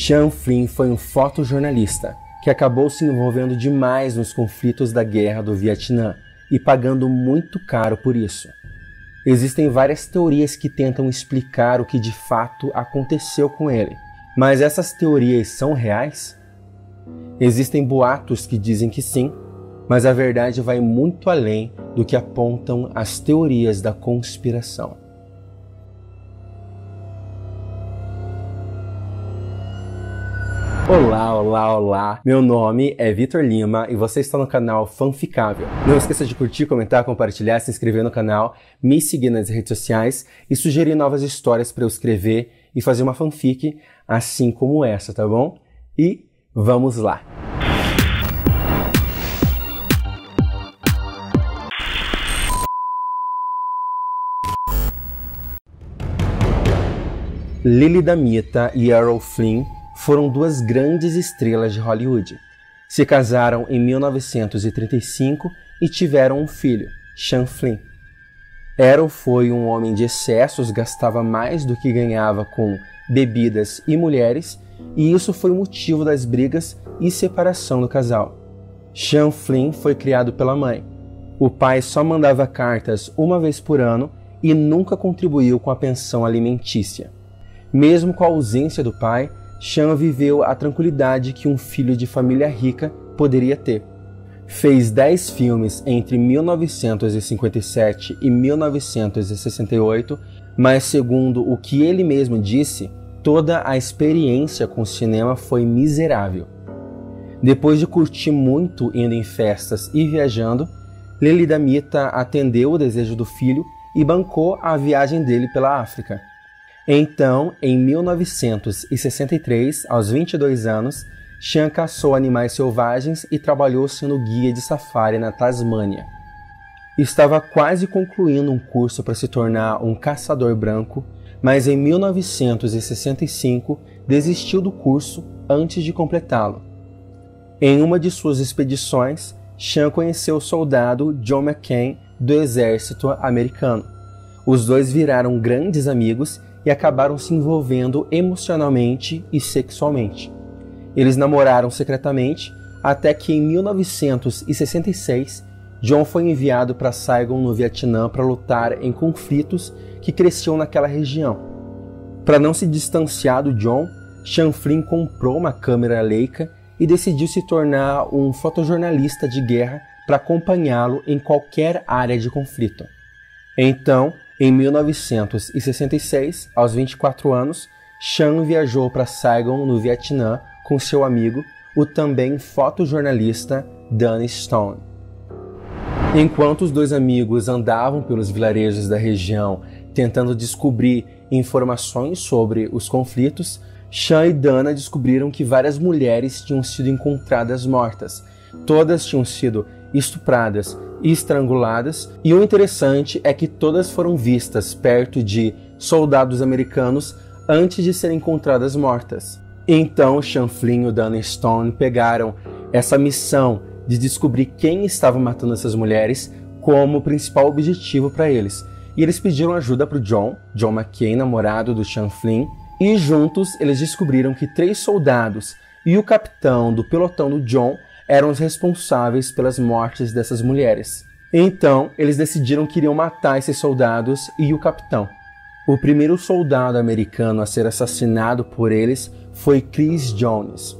Sean Flynn foi um fotojornalista que acabou se envolvendo demais nos conflitos da Guerra do Vietnã e pagando muito caro por isso. Existem várias teorias que tentam explicar o que de fato aconteceu com ele, mas essas teorias são reais? Existem boatos que dizem que sim, mas a verdade vai muito além do que apontam as teorias da conspiração. Olá, olá, olá! Meu nome é Vitor Lima e você está no canal Fanficável. Não esqueça de curtir, comentar, compartilhar, se inscrever no canal, me seguir nas redes sociais e sugerir novas histórias para eu escrever e fazer uma fanfic assim como essa, tá bom? E vamos lá! Lily Damietta e Errol Flynn foram duas grandes estrelas de Hollywood. Se casaram em 1935 e tiveram um filho, Sean Flynn. Errol foi um homem de excessos, gastava mais do que ganhava com bebidas e mulheres, e isso foi o motivo das brigas e separação do casal. Sean Flynn foi criado pela mãe. O pai só mandava cartas uma vez por ano e nunca contribuiu com a pensão alimentícia. Mesmo com a ausência do pai, Sean viveu a tranquilidade que um filho de família rica poderia ter. Fez 10 filmes entre 1957 e 1968, mas segundo o que ele mesmo disse, toda a experiência com o cinema foi miserável. Depois de curtir muito indo em festas e viajando, Lily Damietta atendeu o desejo do filho e bancou a viagem dele pela África. Então, em 1963, aos 22 anos, Sean caçou animais selvagens e trabalhou sendo guia de safari na Tasmânia. Estava quase concluindo um curso para se tornar um caçador branco, mas em 1965 desistiu do curso antes de completá-lo. Em uma de suas expedições, Sean conheceu o soldado John McCain do exército americano. Os dois viraram grandes amigos e acabaram se envolvendo emocionalmente e sexualmente. Eles namoraram secretamente até que em 1966, John foi enviado para Saigon, no Vietnã, para lutar em conflitos que cresciam naquela região. Para não se distanciar do John, Sean Flynn comprou uma câmera Leica e decidiu se tornar um fotojornalista de guerra para acompanhá-lo em qualquer área de conflito. Então, em 1966, aos 24 anos, Sean viajou para Saigon, no Vietnã, com seu amigo, o também fotojornalista Danny Stone. Enquanto os dois amigos andavam pelos vilarejos da região tentando descobrir informações sobre os conflitos, Sean e Dana descobriram que várias mulheres tinham sido encontradas mortas. Todas tinham sido estupradas e estranguladas, e o interessante é que todas foram vistas perto de soldados americanos antes de serem encontradas mortas. Então Sean Flynn e o Danny Stone pegaram essa missão de descobrir quem estava matando essas mulheres como principal objetivo para eles. E eles pediram ajuda para o John McCain, namorado do Sean Flynn, e juntos eles descobriram que 3 soldados e o capitão do pelotão do John eram os responsáveis pelas mortes dessas mulheres. Então, eles decidiram que iriam matar esses soldados e o capitão. O primeiro soldado americano a ser assassinado por eles foi Chris Jones.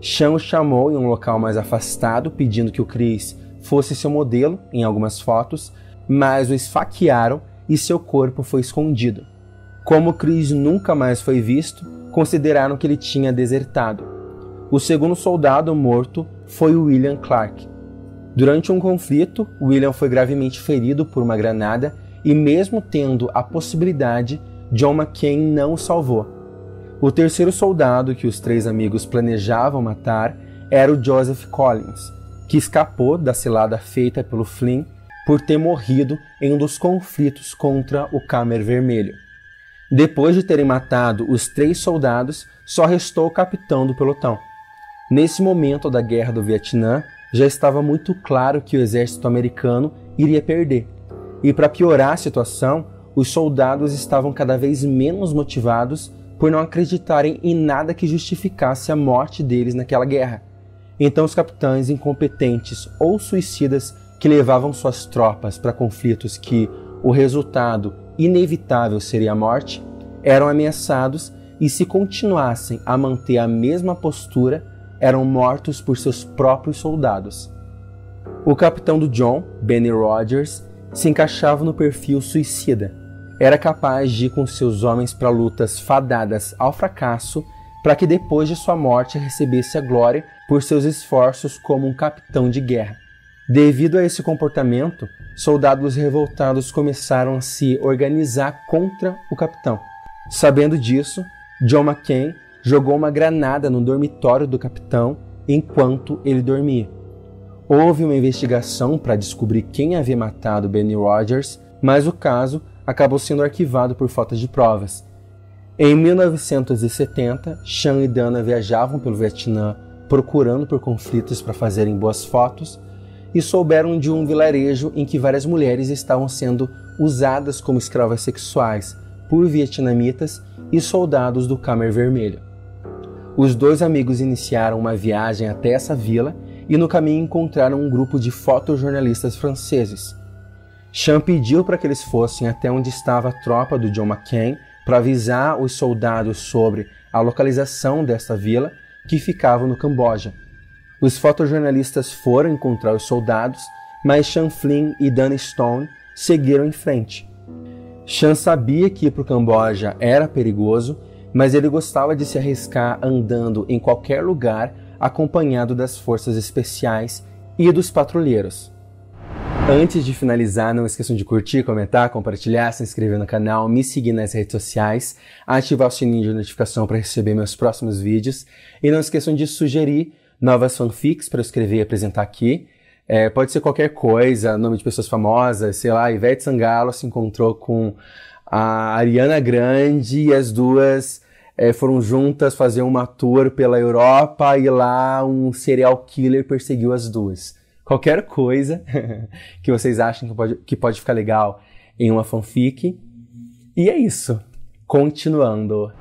Sean o chamou em um local mais afastado, pedindo que o Chris fosse seu modelo em algumas fotos, mas o esfaquearam e seu corpo foi escondido. Como Chris nunca mais foi visto, consideraram que ele tinha desertado. O segundo soldado morto foi William Clark. Durante um conflito, William foi gravemente ferido por uma granada e, mesmo tendo a possibilidade, John McCain não o salvou. O terceiro soldado que os 3 amigos planejavam matar era o Joseph Collins, que escapou da cilada feita pelo Flynn por ter morrido em um dos conflitos contra o Khmer Vermelho. Depois de terem matado os 3 soldados, só restou o capitão do pelotão. Nesse momento da Guerra do Vietnã, já estava muito claro que o exército americano iria perder. E para piorar a situação, os soldados estavam cada vez menos motivados por não acreditarem em nada que justificasse a morte deles naquela guerra. Então os capitães incompetentes ou suicidas que levavam suas tropas para conflitos que o resultado inevitável seria a morte, eram ameaçados e, se continuassem a manter a mesma postura, eram mortos por seus próprios soldados. O capitão do John, Benny Rogers, se encaixava no perfil suicida. Era capaz de ir com seus homens para lutas fadadas ao fracasso, para que depois de sua morte recebesse a glória por seus esforços como um capitão de guerra. Devido a esse comportamento, soldados revoltados começaram a se organizar contra o capitão. Sabendo disso, John McCain jogou uma granada no dormitório do capitão enquanto ele dormia. Houve uma investigação para descobrir quem havia matado Benny Rogers, mas o caso acabou sendo arquivado por falta de provas. Em 1970, Sean e Dana viajavam pelo Vietnã procurando por conflitos para fazerem boas fotos e souberam de um vilarejo em que várias mulheres estavam sendo usadas como escravas sexuais por vietnamitas e soldados do Khmer Vermelho. Os dois amigos iniciaram uma viagem até essa vila e no caminho encontraram um grupo de fotojornalistas franceses. Sean pediu para que eles fossem até onde estava a tropa do John McCain para avisar os soldados sobre a localização desta vila que ficava no Camboja. Os fotojornalistas foram encontrar os soldados, mas Sean Flynn e Dana Stone seguiram em frente. Sean sabia que ir para o Camboja era perigoso, mas ele gostava de se arriscar andando em qualquer lugar acompanhado das forças especiais e dos patrulheiros. Antes de finalizar, não esqueçam de curtir, comentar, compartilhar, se inscrever no canal, me seguir nas redes sociais, ativar o sininho de notificação para receber meus próximos vídeos e não esqueçam de sugerir novas fanfics para eu escrever e apresentar aqui. Pode ser qualquer coisa, nome de pessoas famosas, sei lá, Ivete Sangalo se encontrou com a Ariana Grande e as duas foram juntas fazer uma tour pela Europa e lá um serial killer perseguiu as duas. Qualquer coisa que vocês acham que pode ficar legal em uma fanfic. E é isso. Continuando.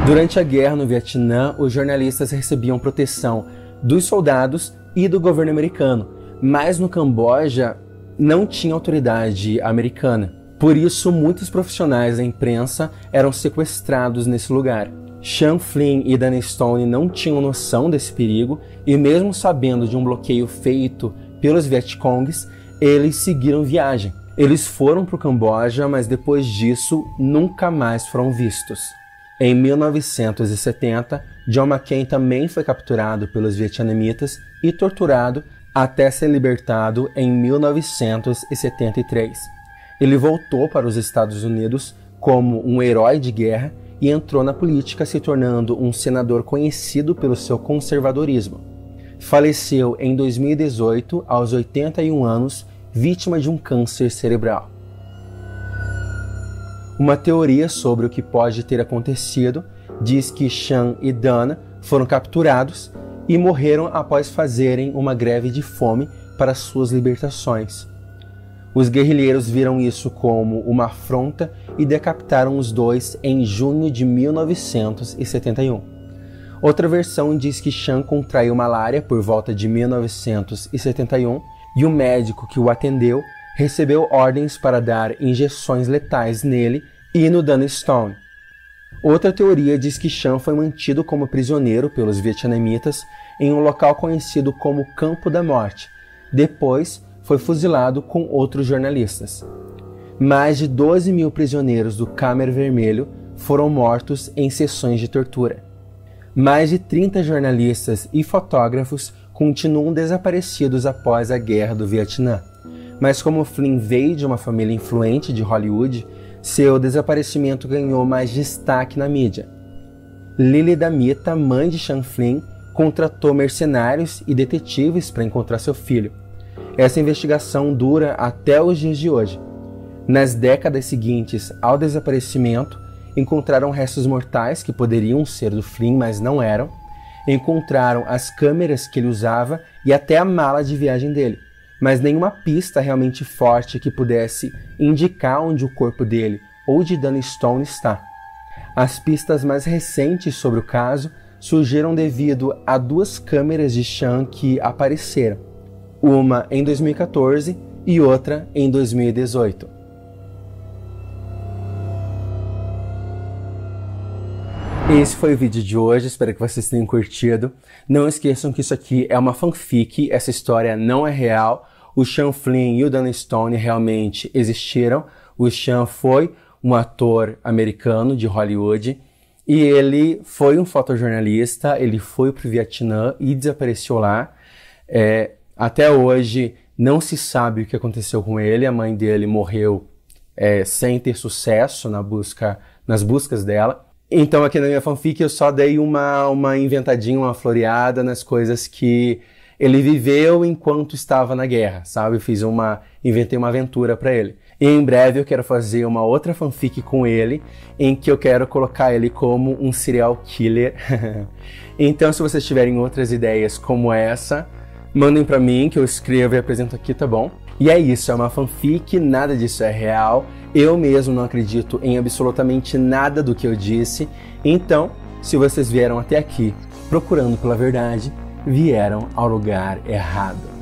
Durante a guerra no Vietnã, os jornalistas recebiam proteção dos soldados e do governo americano, mas no Camboja não tinha autoridade americana. Por isso, muitos profissionais da imprensa eram sequestrados nesse lugar. Sean Flynn e Dana Stone não tinham noção desse perigo e mesmo sabendo de um bloqueio feito pelos Vietcongs, eles seguiram viagem. Eles foram para o Camboja, mas depois disso nunca mais foram vistos. Em 1970, John McCain também foi capturado pelos vietnamitas e torturado até ser libertado em 1973. Ele voltou para os Estados Unidos como um herói de guerra e entrou na política, se tornando um senador conhecido pelo seu conservadorismo. Faleceu em 2018, aos 81 anos, vítima de um câncer cerebral. Uma teoria sobre o que pode ter acontecido diz que Sean e Dana foram capturados e morreram após fazerem uma greve de fome para suas libertações. Os guerrilheiros viram isso como uma afronta e decapitaram os dois em junho de 1971. Outra versão diz que Sean contraiu malária por volta de 1971 e o médico que o atendeu recebeu ordens para dar injeções letais nele e no Dana Stone. Outra teoria diz que Sean foi mantido como prisioneiro pelos vietnamitas em um local conhecido como Campo da Morte. Depois, foi fuzilado com outros jornalistas. Mais de 12 mil prisioneiros do Khmer Vermelho foram mortos em sessões de tortura. Mais de 30 jornalistas e fotógrafos continuam desaparecidos após a Guerra do Vietnã. Mas como Flynn veio de uma família influente de Hollywood, seu desaparecimento ganhou mais destaque na mídia. Lily Damita, mãe de Sean Flynn, contratou mercenários e detetives para encontrar seu filho. Essa investigação dura até os dias de hoje. Nas décadas seguintes ao desaparecimento, encontraram restos mortais que poderiam ser do Flynn, mas não eram. Encontraram as câmeras que ele usava e até a mala de viagem dele, mas nenhuma pista realmente forte que pudesse indicar onde o corpo dele ou de Dana Stone está. As pistas mais recentes sobre o caso surgiram devido a 2 câmeras de Chan que apareceram, uma em 2014 e outra em 2018. Esse foi o vídeo de hoje, espero que vocês tenham curtido. Não esqueçam que isso aqui é uma fanfic, essa história não é real. O Sean Flynn e o Dana Stone realmente existiram. O Sean foi um ator americano de Hollywood e ele foi um fotojornalista, ele foi para o Vietnã e desapareceu lá. Até hoje não se sabe o que aconteceu com ele, a mãe dele morreu sem ter sucesso nas buscas dela. Então aqui na minha fanfic eu só dei uma inventadinha, uma floreada nas coisas que ele viveu enquanto estava na guerra, sabe? Inventei uma aventura para ele. E em breve eu quero fazer uma outra fanfic com ele, em que eu quero colocar ele como um serial killer. Então se vocês tiverem outras ideias como essa, mandem para mim que eu escrevo e apresento aqui, tá bom? E é isso, é uma fanfic, nada disso é real. Eu mesmo não acredito em absolutamente nada do que eu disse. Então, se vocês vieram até aqui procurando pela verdade, vieram ao lugar errado.